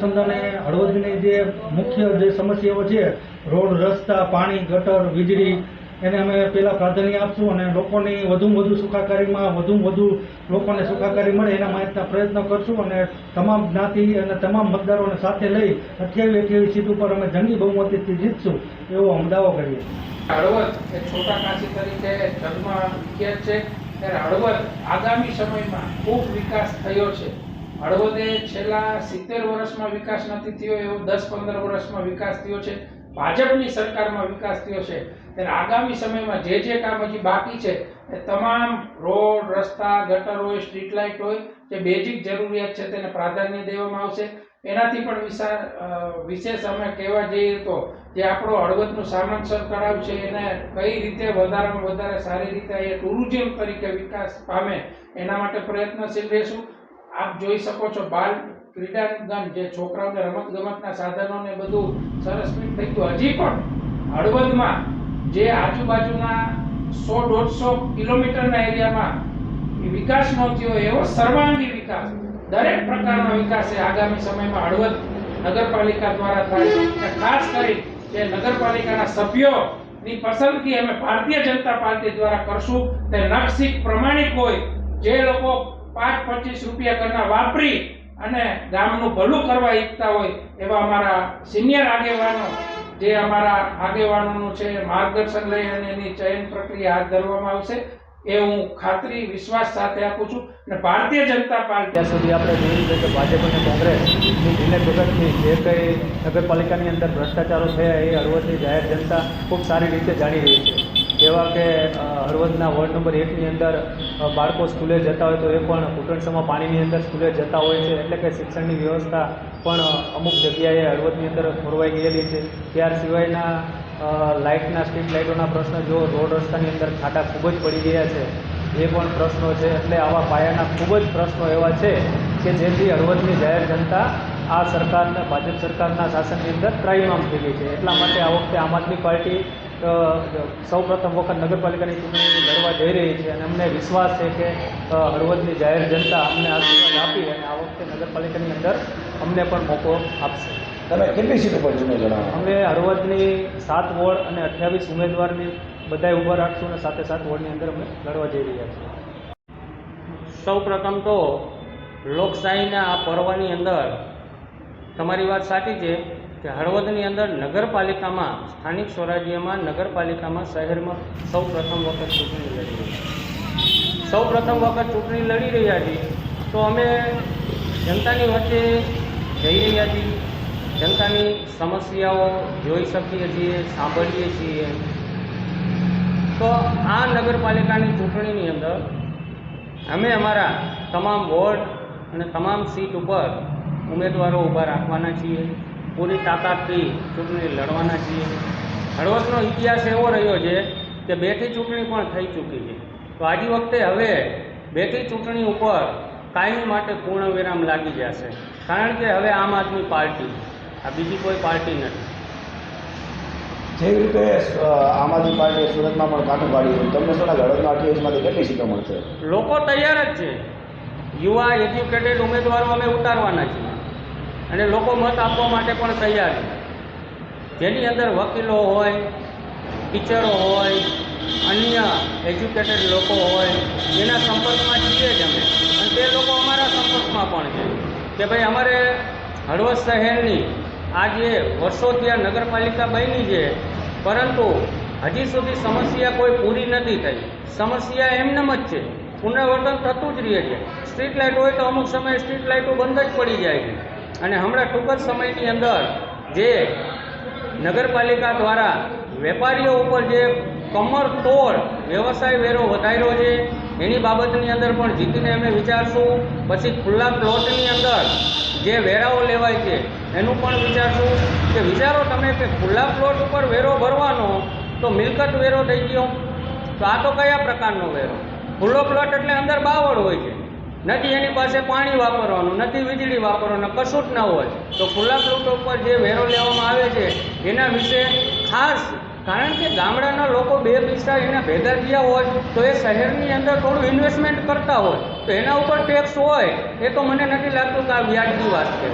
અનુસંધાને હળવદની જે મુખ્ય જે સમસ્યાઓ છે, રોડ, રસ્તા, પાણી, ગટર, વીજળી, એને અમે પહેલાં પ્રાધાન્ય આપશું અને લોકોની વધુમાં વધુ સુખાકારીમાં વધુમાં વધુ લોકોને સુખાકારી મળે એના માટેના પ્રયત્નો કરશું અને તમામ જ્ઞાતિ અને તમામ મતદારોને સાથે લઈ 28 સીટ ઉપર અમે જંગી બહુમતીથી જીતશું એવો અમે દાવો કરીએ. હળવદ એ છોટા કાશી તરીકે જગમાં વિખ્યાત છે, ત્યારે હળવદ આગામી સમયમાં ખૂબ વિકાસ થયો છે. હળવદે છેલ્લા 70 વર્ષમાં વિકાસ નથી થયો એવો 10-15 વર્ષમાં વિકાસ થયો છે. ભાજપની સરકારમાં વિકાસ થયો છે. ત્યારે આગામી સમયમાં જે કામ હજી બાકી છે એ તમામ રોડ, રસ્તા, ગટર હોય, સ્ટ્રીટ લાઇટ હોય, જે બેઝિક જરૂરિયાત છે તેને પ્રાધાન્ય દેવામાં આવશે. એનાથી પણ વિશેષ અમે કહેવા જઈએ તો જે આપણો હળવદનું સામંતસર તળાવ છે એને કઈ રીતે વધારેમાં વધારે સારી રીતે એ ટુરિઝમ તરીકે વિકાસ પામે એના માટે પ્રયત્નશીલ રહેશું. આપ જોઈ શકો છો બાલ ક્રીડાંગણ, જે છોકરાઓને રમત ગમતના સાધનોને બધું સરસ થઈ ગયું. હજી પણ હળવદમાં જે આજુબાજુના 100-150 કિલોમીટરના એરિયામાં વિકાસ ન થયો એવો સર્વાંગી વિકાસ, દરેક પ્રકારનો વિકાસ એ આગામી સમયમાં હળવદ નગરપાલિકા દ્વારા થાય. ખાસ કરી જે નગરપાલિકાના સભ્યોની પસંદગી અમે ભારતીય જનતા પાર્ટી દ્વારા કરશું. તે નક્ષિક પ્રમાણિક હોય, જે લોકો 5-25 રૂપિયા ઘરના વાપરી અને ગામનું ભલું કરવા ઈચ્છતા હોય એવા અમારા સિનિયર આગેવાનો, જે અમારા આગેવાનોનું છે માર્ગદર્શન લઈ અને એની ચયન પ્રક્રિયા હાથ ધરવામાં આવશે એ હું ખાતરી વિશ્વાસ સાથે આપું છું. અને ભારતીય જનતા પાર્ટી ત્યાં સુધી આપણે જોયું છે કે ભાજપ અને કોંગ્રેસની દિને ભગતની જે કંઈ નગરપાલિકાની અંદર ભ્રષ્ટાચારો થયા એ હળવદની જાહેર જનતા ખૂબ સારી રીતે જાણી રહી છે. જેવા કે હળવદના વોર્ડ નંબર 1ની અંદર બાળકો સ્કૂલે જતા હોય તો એ પણ ઘૂંટણસમાં પાણીની અંદર સ્કૂલે જતા હોય છે. એટલે કે શિક્ષણની વ્યવસ્થા પણ અમુક જગ્યાએ હળવદની અંદર ખોરવાઈ ગયેલી છે. ત્યાર સિવાયના લાઇટના, સ્ટ્રીટ લાઇટોના પ્રશ્ન, જો રોડ રસ્તાની અંદર ખાડા ખૂબ જ પડી ગયા છે એ પણ પ્રશ્નો છે. એટલે આવા પાયાના ખૂબ જ પ્રશ્નો એવા છે કે જેથી હળવદની જાહેર જનતા આ સરકારના, ભાજપ સરકારના શાસનની અંદર ત્રાહિમામ થઈ ગઈ છે. એટલા માટે આ વખતે આમ આદમી પાર્ટી સૌ પ્રથમ વખત નગરપાલિકાની ચૂંટણી લડવા જઈ રહી છે અને અમને વિશ્વાસ છે કે હળવદની જાહેર જનતા અમને આશીર્વાદ આપી અને આ વખતે નગરપાલિકાની અંદર અમને પણ મોકો આપશે. તમે કેટલી સીટો પર ચૂંટણી લડવા? અમે હળવદની 7 વોર્ડ અને 28 ઉમેદવારની બધાય ઊભા રાખશું અને 7 વોર્ડની અંદર અમે લડવા જઈ રહ્યા છીએ. સૌ પ્રથમ તો લોકશાહીના આ પર્વની અંદર તમારી વાત સાચી છે કે હળવદની અંદર નગરપાલિકામાં, સ્થાનિક સ્વરાજ્યમાં, નગરપાલિકામાં, શહેરમાં સૌ પ્રથમ વખત ચૂંટણી લડી રહ્યા છીએ. તો અમે જનતાની વચ્ચે જઈ રહ્યા છીએ, જનતાની સમસ્યાઓ જોઈ શકીએ છીએ, સાંભળીએ છીએ. તો આ નગરપાલિકાની ચૂંટણીની અંદર અમે અમારા તમામ વોર્ડ અને તમામ સીટ ઉપર ઉમેદવારો ઊભા રાખવાના છીએ. પૂરી તાકાતથી ચૂંટણી લડવાના છીએ. હળવદનો ઇતિહાસ એવો રહ્યો છે કે 2થી ચૂંટણી પણ થઈ ચૂકી છે. તો આજી વખતે હવે 2થી ચૂંટણી ઉપર કાયમી માટે પૂર્ણ વિરામ લાગી જશે. કારણ કે હવે આમ આદમી પાર્ટી, આ બીજી કોઈ પાર્ટી નથી. જે રીતે આમ આદમી પાર્ટીએ સુરતમાં પણ કાઢું પાડ્યું, તમને શું લાગે હળવદના 28માંથી કેટલી સીટો મળશે? લોકો તૈયાર જ છે. યુવા એજ્યુકેટેડ ઉમેદવારો અમે ઉતારવાના છીએ અને લોકો મત આપવા માટે પણ તૈયાર છે. જેની અંદર વકીલો હોય, ટીચરો હોય, અન્ય એજ્યુકેટેડ લોકો હોય, એના સંપર્કમાં છીએ જ અમે. અને તે લોકો અમારા સંપર્કમાં પણ છે કે ભાઈ અમારે હળવદ શહેરની આ જે વર્ષોથી આ નગરપાલિકા બની છે, પરંતુ હજી સુધી સમસ્યા કોઈ પૂરી નથી થઈ. સમસ્યા એમનેમ જ છે, પુનરાવર્તન થતું જ રહે છે. સ્ટ્રીટ લાઇટ હોય તો અમુક સમયે સ્ટ્રીટ લાઇટો બંધ જ પડી જાય છે. અને હમણાં ટૂંક જ સમયની અંદર જે નગરપાલિકા દ્વારા વેપારીઓ ઉપર જે કમર તોડ વ્યવસાય વેરો વધાર્યો છે એની બાબતની અંદર પણ જીતીને અમે વિચારશું. પછી ખુલ્લા પ્લોટની અંદર જે વેરાઓ લેવાય છે એનું પણ વિચારશું કે વિચારો તમે કે ખુલ્લા પ્લોટ ઉપર વેરો ભરવાનો તો મિલકત વેરો થઈ ગયો. તો આ તો કયા પ્રકારનો વેરો? ખુલ્લો પ્લોટ એટલે અંદર બાવળ હોય છે, નથી એની પાસે પાણી વાપરવાનું, નથી વીજળી વાપરવાનું, કશું જ ન હોય. તો ખુલ્લા પ્લોટ ઉપર જે વેરો લેવામાં આવે છે એના વિશે ખાસ, કારણ કે ગામડાના લોકો 2 પૈસા એના ભેગા થયા હોય તો એ શહેરની અંદર થોડું ઇન્વેસ્ટમેન્ટ કરતા હોય તો એના ઉપર ટેક્સ હોય એ તો મને નથી લાગતું કે આ વ્યાજની વાત છે.